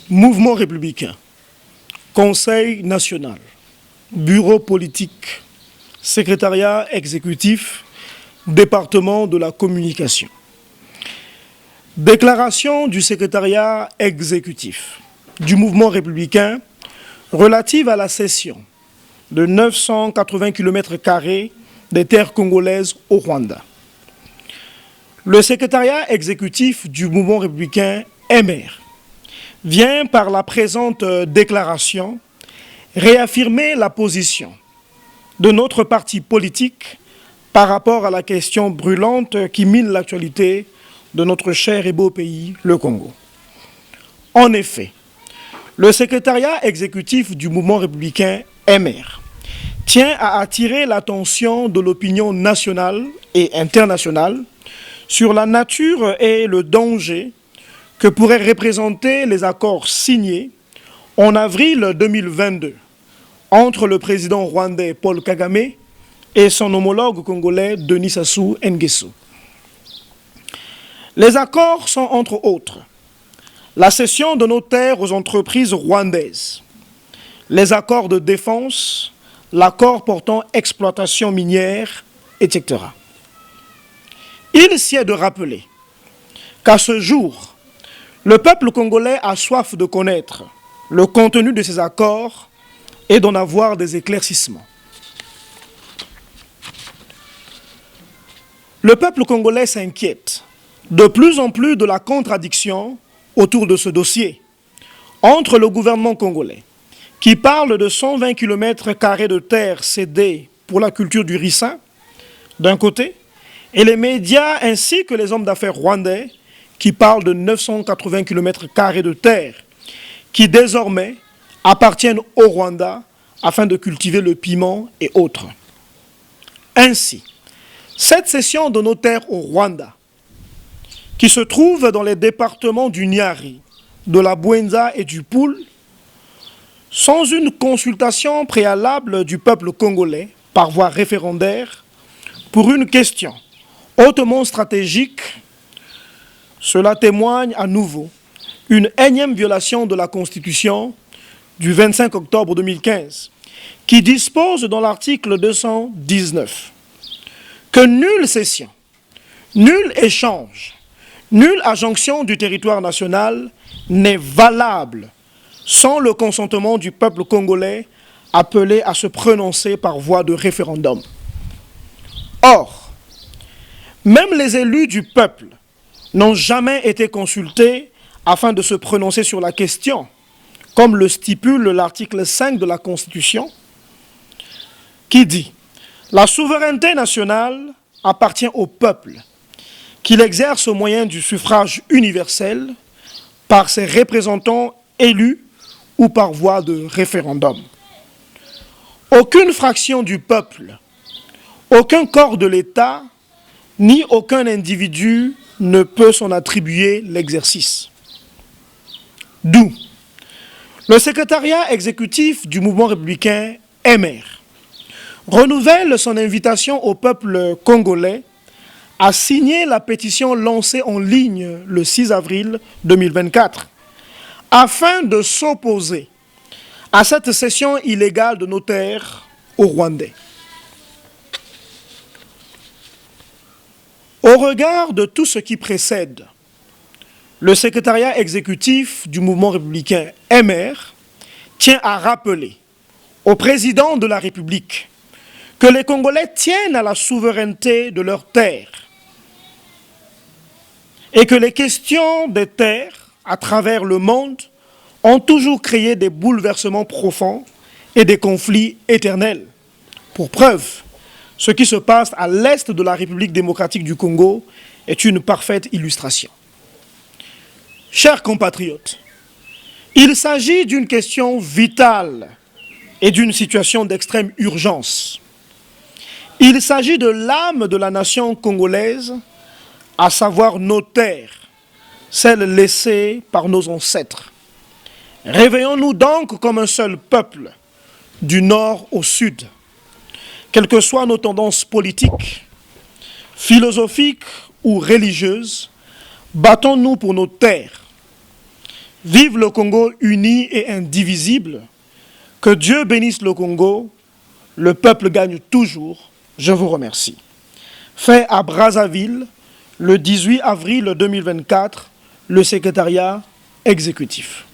Mouvement républicain, Conseil national, Bureau politique, Secrétariat exécutif, Département de la communication. Déclaration du Secrétariat exécutif du Mouvement républicain relative à la cession de 980 km² des terres congolaises au Rwanda. Le Secrétariat exécutif du Mouvement républicain MR vient par la présente déclaration réaffirmer la position de notre parti politique par rapport à la question brûlante qui mine l'actualité de notre cher et beau pays, le Congo. En effet, le secrétariat exécutif du mouvement républicain MR tient à attirer l'attention de l'opinion nationale et internationale sur la nature et le danger que pourraient représenter les accords signés en avril 2022 entre le président rwandais Paul Kagame et son homologue congolais Denis Sassou Nguesso. Les accords sont entre autres la cession de nos terres aux entreprises rwandaises, les accords de défense, l'accord portant exploitation minière, etc. Il s'y est de rappeler qu'à ce jour, le peuple congolais a soif de connaître le contenu de ces accords et d'en avoir des éclaircissements. Le peuple congolais s'inquiète de plus en plus de la contradiction autour de ce dossier entre le gouvernement congolais, qui parle de 120 km² de terre cédées pour la culture du ricin, d'un côté, et les médias ainsi que les hommes d'affaires rwandais, qui parlent de 980 km² de terre, qui désormais appartiennent au Rwanda afin de cultiver le piment et autres. Ainsi, cette cession de nos terres au Rwanda, qui se trouve dans les départements du Nyari, de la Bouenza et du Poul, sans une consultation préalable du peuple congolais par voie référendaire, pour une question hautement stratégique, cela témoigne à nouveau une énième violation de la Constitution du 25 octobre 2015, qui dispose dans l'article 219 que nulle cession, nul échange, nulle adjonction du territoire national n'est valable sans le consentement du peuple congolais appelé à se prononcer par voie de référendum. Or, même les élus du peuple n'ont jamais été consultés afin de se prononcer sur la question, comme le stipule l'article 5 de la Constitution, qui dit « La souveraineté nationale appartient au peuple, qu'il exerce au moyen du suffrage universel par ses représentants élus ou par voie de référendum. Aucune fraction du peuple, aucun corps de l'État, ni aucun individu ne peut s'en attribuer l'exercice. » D'où le secrétariat exécutif du mouvement républicain MR renouvelle son invitation au peuple congolais à signer la pétition lancée en ligne le 6 avril 2024 afin de s'opposer à cette cession illégale de nos terres aux Rwandais. Au regard de tout ce qui précède, le secrétariat exécutif du mouvement républicain MR tient à rappeler au président de la République que les Congolais tiennent à la souveraineté de leurs terres et que les questions des terres à travers le monde ont toujours créé des bouleversements profonds et des conflits éternels. Pour preuve, ce qui se passe à l'est de la République démocratique du Congo est une parfaite illustration. Chers compatriotes, il s'agit d'une question vitale et d'une situation d'extrême urgence. Il s'agit de l'âme de la nation congolaise, à savoir nos terres, celles laissées par nos ancêtres. Réveillons-nous donc comme un seul peuple, du nord au sud. Quelles que soient nos tendances politiques, philosophiques ou religieuses, battons-nous pour nos terres. Vive le Congo uni et indivisible. Que Dieu bénisse le Congo. Le peuple gagne toujours. Je vous remercie. Fait à Brazzaville, le 18 avril 2024, le secrétariat exécutif.